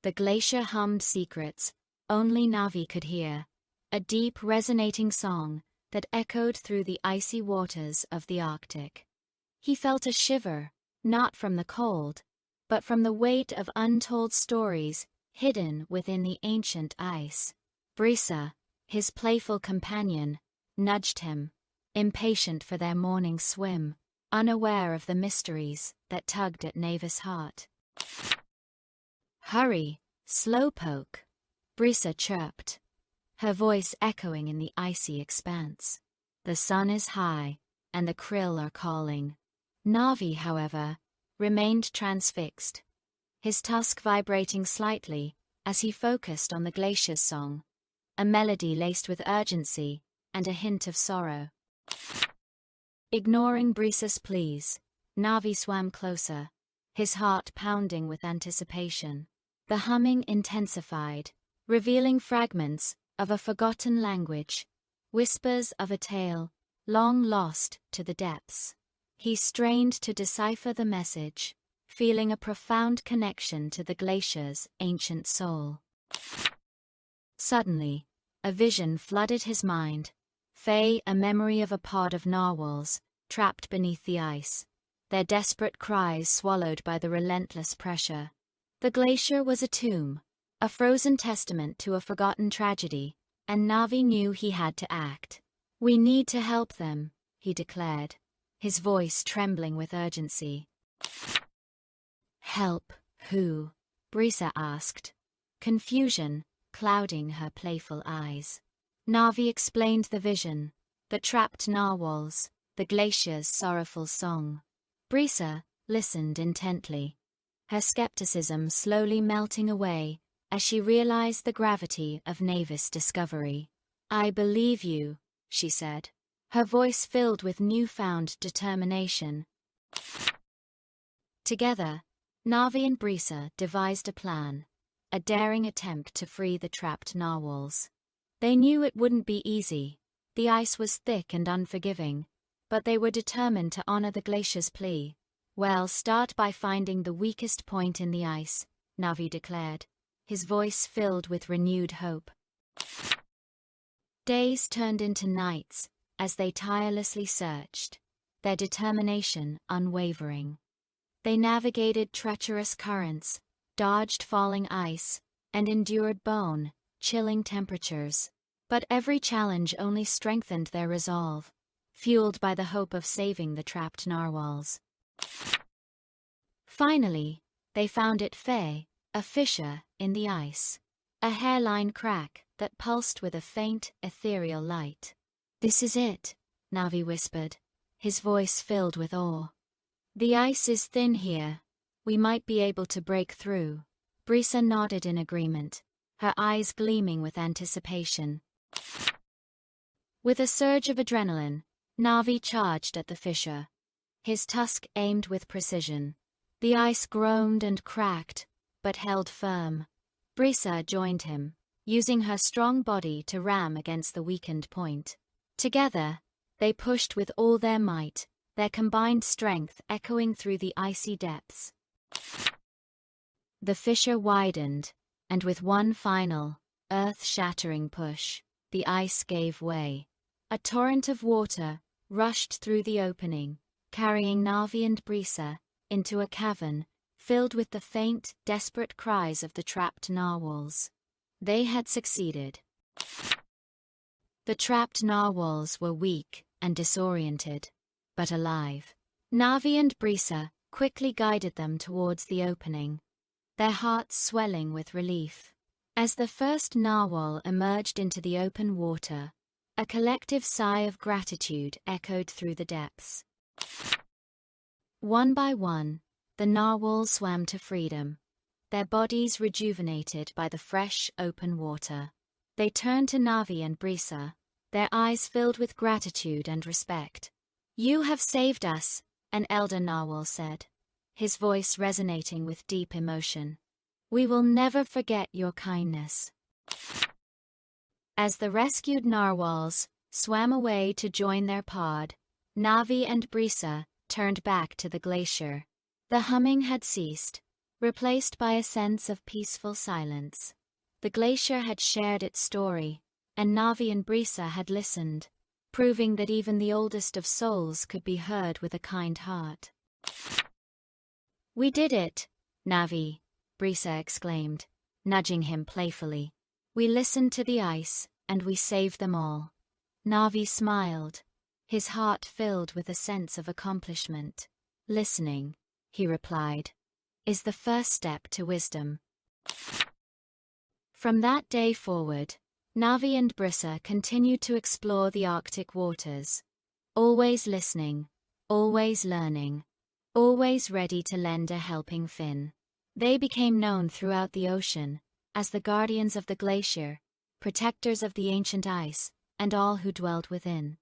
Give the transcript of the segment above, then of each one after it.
The glacier hummed secrets only Navi could hear, a deep resonating song that echoed through the icy waters of the Arctic. He felt a shiver, not from the cold, but from the weight of untold stories hidden within the ancient ice. Brisa, his playful companion, nudged him, impatient for their morning swim, unaware of the mysteries that tugged at Navi's heart. "Hurry, slowpoke," Brisa chirped, her voice echoing in the icy expanse. "The sun is high, and the krill are calling." Navi, however, remained transfixed, his tusk vibrating slightly as he focused on the glacier's song, a melody laced with urgency and a hint of sorrow. Ignoring Brisa's pleas, Navi swam closer, his heart pounding with anticipation. The humming intensified, revealing fragments of a forgotten language, whispers of a tale long lost to the depths. He strained to decipher the message, feeling a profound connection to the glacier's ancient soul. Suddenly, a vision flooded his mind, a memory of a pod of narwhals trapped beneath the ice, their desperate cries swallowed by the relentless pressure. The glacier was a tomb, a frozen testament to a forgotten tragedy, and Navi knew he had to act. "We need to help them," he declared, his voice trembling with urgency. "Help who?" Brisa asked, confusion clouding her playful eyes. Navi explained the vision, the trapped narwhals, the glacier's sorrowful song. Brisa listened intently, her skepticism slowly melting away as she realized the gravity of Navi's discovery. "I believe you," she said, her voice filled with newfound determination. Together, Navi and Brisa devised a plan, a daring attempt to free the trapped narwhals. They knew it wouldn't be easy, the ice was thick and unforgiving, but they were determined to honor the glacier's plea. "Well, start by finding the weakest point in the ice," Navi declared, his voice filled with renewed hope. Days turned into nights as they tirelessly searched, their determination unwavering. They navigated treacherous currents, dodged falling ice, and endured bone-chilling temperatures. But every challenge only strengthened their resolve, fueled by the hope of saving the trapped narwhals. Finally, they found it, a fissure in the ice, a hairline crack that pulsed with a faint, ethereal light. "This is it," Navi whispered, his voice filled with awe. "The ice is thin here. We might be able to break through." Brisa nodded in agreement, her eyes gleaming with anticipation. With a surge of adrenaline, Navi charged at the fissure, his tusk aimed with precision. The ice groaned and cracked, but held firm. Brisa joined him, using her strong body to ram against the weakened point. Together, they pushed with all their might, their combined strength echoing through the icy depths. The fissure widened, and with one final, earth-shattering push, the ice gave way. A torrent of water rushed through the opening, carrying Navi and Brisa into a cavern filled with the faint, desperate cries of the trapped narwhals. They had succeeded. The trapped narwhals were weak and disoriented, but alive. Navi and Brisa quickly guided them towards the opening, their hearts swelling with relief. As the first narwhal emerged into the open water, a collective sigh of gratitude echoed through the depths. One by one, the narwhals swam to freedom, their bodies rejuvenated by the fresh, open water. They turned to Navi and Brisa, their eyes filled with gratitude and respect. "You have saved us," an elder narwhal said, his voice resonating with deep emotion. "We will never forget your kindness." As the rescued narwhals swam away to join their pod, Navi and Brisa turned back to the glacier. The humming had ceased, replaced by a sense of peaceful silence. The glacier had shared its story, and Navi and Brisa had listened, proving that even the oldest of souls could be heard with a kind heart. "We did it, Navi," Brisa exclaimed, nudging him playfully. "We listened to the ice, and we saved them all." Navi smiled, his heart filled with a sense of accomplishment. "Listening," he replied, "is the first step to wisdom." From that day forward, Navi and Brisa continued to explore the Arctic waters, always listening, always learning, always ready to lend a helping fin. They became known throughout the ocean as the guardians of the glacier, protectors of the ancient ice, and all who dwelled within.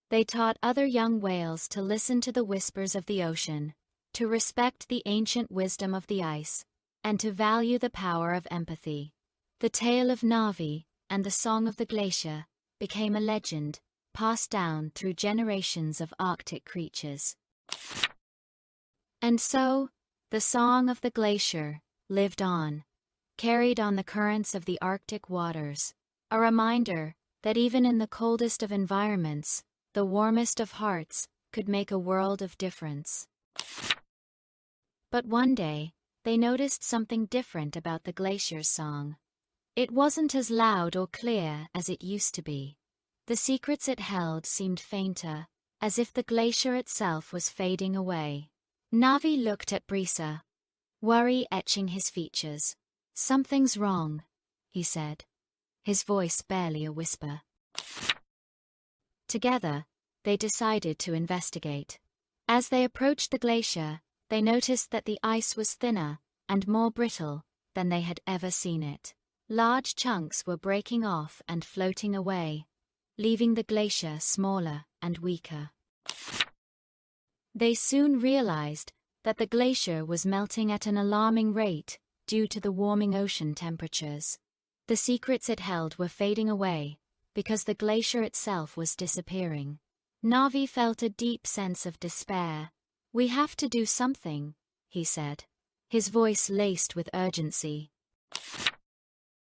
They taught other young whales to listen to the whispers of the ocean, to respect the ancient wisdom of the ice, and to value the power of empathy. The tale of Navi and the song of the glacier became a legend, passed down through generations of Arctic creatures. And so, the song of the glacier lived on, carried on the currents of the Arctic waters, a reminder that even in the coldest of environments, the warmest of hearts could make a world of difference. But one day, they noticed something different about the glacier's song. It wasn't as loud or clear as it used to be. The secrets it held seemed fainter, as if the glacier itself was fading away. Navi looked at Brisa, worry etching his features. "Something's wrong," he said, his voice barely a whisper. Together, they decided to investigate. As they approached the glacier, they noticed that the ice was thinner and more brittle than they had ever seen it. Large chunks were breaking off and floating away, leaving the glacier smaller and weaker. They soon realized that the glacier was melting at an alarming rate due to the warming ocean temperatures. The secrets it held were fading away because the glacier itself was disappearing. Navi felt a deep sense of despair. "We have to do something," he said, his voice laced with urgency.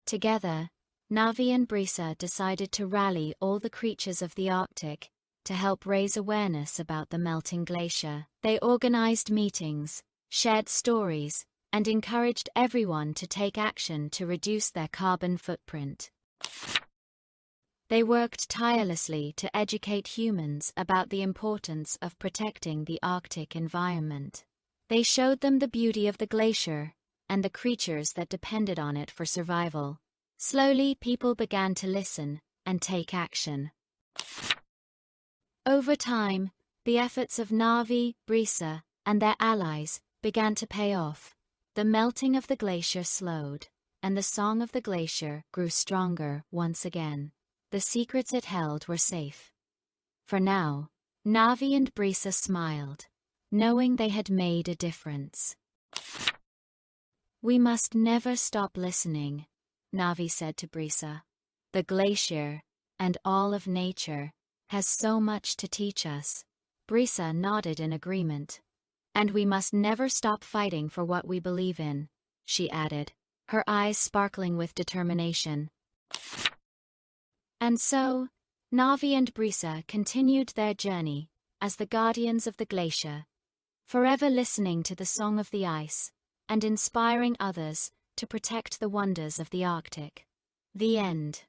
Together, Navi and Brisa decided to rally all the creatures of the Arctic to help raise awareness about the melting glacier. They organized meetings, shared stories, and encouraged everyone to take action to reduce their carbon footprint. They worked tirelessly to educate humans about the importance of protecting the Arctic environment. They showed them the beauty of the glacier and the creatures that depended on it for survival. Slowly, people began to listen and take action. Over time, the efforts of Navi, Brisa, and their allies began to pay off. The melting of the glacier slowed, and the song of the glacier grew stronger once again. The secrets it held were safe. For now, Navi and Brisa smiled, knowing they had made a difference. "We must never stop listening," Navi said to Brisa. "The glacier, and all of nature, has so much to teach us." Brisa nodded in agreement. "And we must never stop fighting for what we believe in," she added, her eyes sparkling with determination. And so, Navi and Brisa continued their journey as the guardians of the glacier, forever listening to the song of the ice and inspiring others to protect the wonders of the Arctic. The end.